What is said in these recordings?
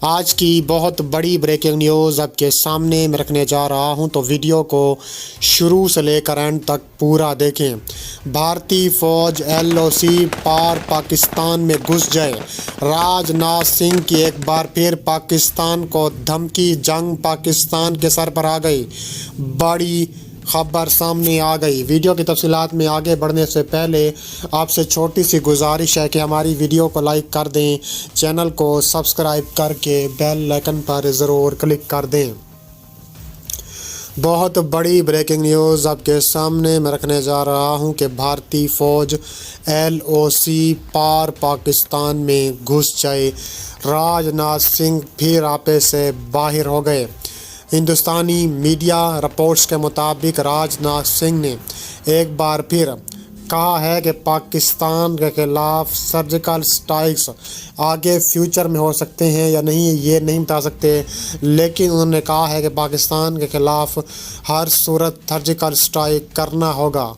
آج کی بہت بڑی بریکنگ نیوز آپ کے سامنے میں رکھنے جا رہا ہوں، تو ویڈیو کو شروع سے لے کر اینڈ تک پورا دیکھیں۔ بھارتی فوج LOC پار پاکستان میں گھس جائے، راج ناتھ سنگھ کی ایک بار پھر پاکستان کو دھمکی، جنگ پاکستان کے سر پر آ گئی، بڑی خبر سامنے آ گئی۔ ویڈیو کی تفصیلات میں آگے بڑھنے سے پہلے آپ سے چھوٹی سی گزارش ہے کہ ہماری ویڈیو کو لائک کر دیں، چینل کو سبسکرائب کر کے بیل آئیکن پر ضرور کلک کر دیں۔ بہت بڑی بریکنگ نیوز آپ کے سامنے میں رکھنے جا رہا ہوں کہ بھارتی فوج LOC پار پاکستان میں گھس جائے، راج ناتھ سنگھ پھر آپے سے باہر ہو گئے۔ ہندوستانی میڈیا رپورٹس کے مطابق راج ناتھ سنگھ نے ایک بار پھر کہا ہے کہ پاکستان کے خلاف سرجیکل اسٹرائکس آگے فیوچر میں ہو سکتے ہیں یا نہیں یہ نہیں بتا سکتے، لیکن انہوں نے کہا ہے کہ پاکستان کے خلاف ہر صورت سرجیکل اسٹرائک کرنا ہوگا۔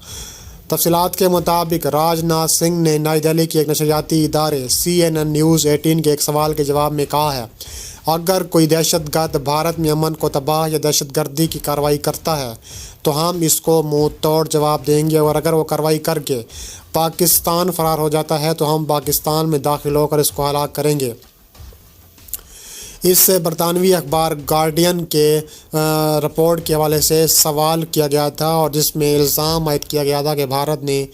تفصیلات کے مطابق راج ناتھ سنگھ نے نئی دہلی کے ایک نشریاتی ادارے CNN نیوز 18 کے ایک سوال کے جواب میں کہا ہے، اگر کوئی دہشت گرد بھارت میں امن کو تباہ یا دہشت گردی کی کارروائی کرتا ہے تو ہم اس کو منہ توڑ جواب دیں گے، اور اگر وہ کارروائی کر کے پاکستان فرار ہو جاتا ہے تو ہم پاکستان میں داخل ہو کر اس کو ہلاک کریں گے۔ اس سے برطانوی اخبار گارڈین کے رپورٹ کے حوالے سے سوال کیا گیا تھا، اور جس میں الزام عائد کیا گیا تھا کہ بھارت نے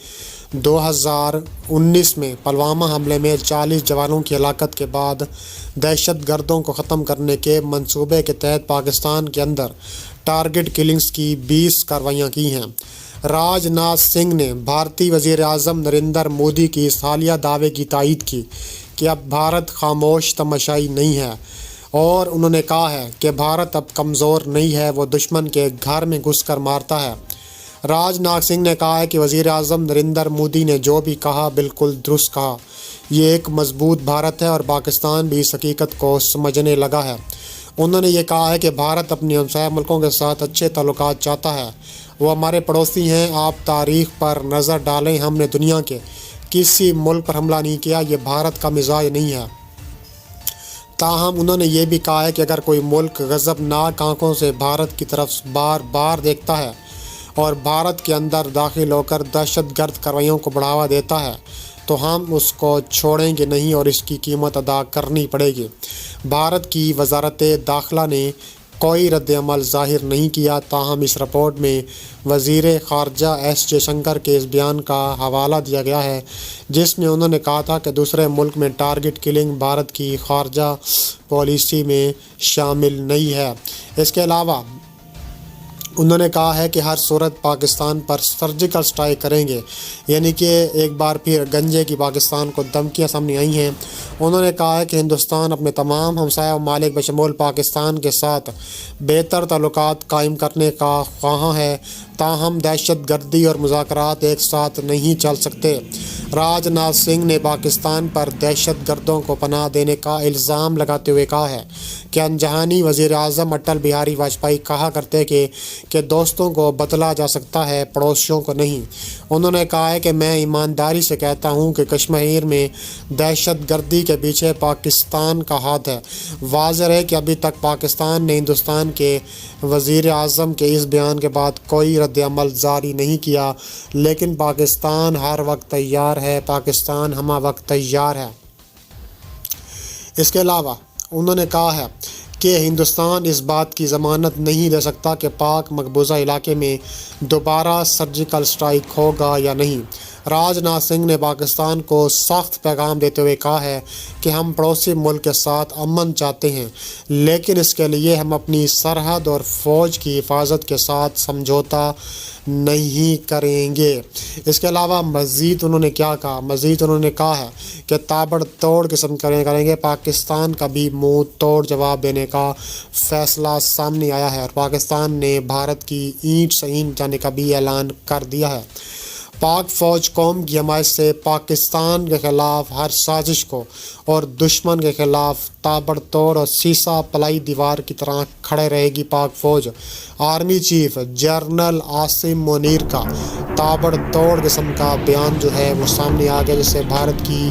2019 میں پلوامہ حملے میں 40 جوانوں کی ہلاکت کے بعد دہشت گردوں کو ختم کرنے کے منصوبے کے تحت پاکستان کے اندر ٹارگٹ کلنگز کی 20 کارروائیاں کی ہیں۔ راج ناتھ سنگھ نے بھارتی وزیر اعظم نریندر مودی کی اس حالیہ دعوے کی تائید کی کہ اب بھارت خاموش تماشائی نہیں ہے، اور انہوں نے کہا ہے کہ بھارت اب کمزور نہیں ہے، وہ دشمن کے گھر میں گھس کر مارتا ہے۔ راج ناتھ سنگھ نے کہا ہے کہ وزیر اعظم نریندر مودی نے جو بھی کہا بالکل درست کہا، یہ ایک مضبوط بھارت ہے اور پاکستان بھی اس حقیقت کو سمجھنے لگا ہے۔ انہوں نے یہ کہا ہے کہ بھارت اپنے ہمسایہ ملکوں کے ساتھ اچھے تعلقات چاہتا ہے، وہ ہمارے پڑوسی ہیں۔ آپ تاریخ پر نظر ڈالیں، ہم نے دنیا کے کسی ملک پر حملہ نہیں کیا، یہ بھارت کا مزاج نہیں ہے۔ تاہم انہوں نے یہ بھی کہا ہے کہ اگر کوئی ملک غضبناک آنکھوں سے بھارت کی طرف بار بار دیکھتا ہے اور بھارت کے اندر داخل ہو کر دہشت گرد کارروائیوں کو بڑھاوا دیتا ہے تو ہم اس کو چھوڑیں گے نہیں اور اس کی قیمت ادا کرنی پڑے گی۔ بھارت کی وزارت داخلہ نے کوئی رد عمل ظاہر نہیں کیا، تاہم اس رپورٹ میں وزیر خارجہ ایس جے شنکر کے اس بیان کا حوالہ دیا گیا ہے جس میں انہوں نے کہا تھا کہ دوسرے ملک میں ٹارگٹ کلنگ بھارت کی خارجہ پالیسی میں شامل نہیں ہے۔ اس کے علاوہ انہوں نے کہا ہے کہ ہر صورت پاکستان پر سرجیکل اسٹرائک کریں گے، یعنی کہ ایک بار پھر گنجے کی پاکستان کو دھمکیاں سامنے آئی ہیں۔ انہوں نے کہا ہے کہ ہندوستان اپنے تمام ہمسایہ ممالک بشمول پاکستان کے ساتھ بہتر تعلقات قائم کرنے کا خواہاں ہے، تاہم دہشت گردی اور مذاکرات ایک ساتھ نہیں چل سکتے۔ راج ناتھ سنگھ نے پاکستان پر دہشت گردوں کو پناہ دینے کا الزام لگاتے ہوئے کہا ہے کہ انجہانی وزیر اعظم اٹل بہاری واجپئی کہا کرتے کہ دوستوں کو بدلا جا سکتا ہے، پڑوسیوں کو نہیں۔ انہوں نے کہا ہے کہ میں ایمانداری سے کہتا ہوں کہ کشمیر میں دہشت گردی کے پیچھے پاکستان کا ہاتھ ہے۔ واضح ہے کہ ابھی تک پاکستان نے ہندوستان کے وزیر اعظم کے اس بیان کے بعد کوئی رد عمل جاری نہیں کیا، لیکن پاکستان ہر وقت تیار ہے، پاکستان ہمہ وقت تیار ہے۔ اس کے علاوہ انہوں نے کہا ہے کہ ہندوستان اس بات کی ضمانت نہیں دے سکتا کہ پاک مقبوضہ علاقے میں دوبارہ سرجیکل اسٹرائک ہوگا یا نہیں۔ راج ناتھ سنگھ نے پاکستان کو سخت پیغام دیتے ہوئے کہا ہے کہ ہم پڑوسی ملک کے ساتھ امن چاہتے ہیں، لیکن اس کے لیے ہم اپنی سرحد اور فوج کی حفاظت کے ساتھ سمجھوتا نہیں کریں گے۔ اس کے علاوہ مزید انہوں نے کیا کہا؟ مزید انہوں نے کہا ہے کہ تابڑ توڑ قسم کریں گے، پاکستان کا بھی منہ توڑ جواب دینے کا فیصلہ سامنے آیا ہے، اور پاکستان نے بھارت کی اینٹ سے اینٹ جانے کا بھی اعلان کر دیا ہے۔ پاک فوج قوم کی حمایت سے پاکستان کے خلاف ہر سازش کو اور دشمن کے خلاف تابڑ توڑ اور سیسا پلائی دیوار کی طرح کھڑے رہے گی۔ پاک فوج army chief general Asim Munir کا تابڑ توڑ قسم کا بیان جو ہے وہ سامنے آ گیا، جس سے بھارت کی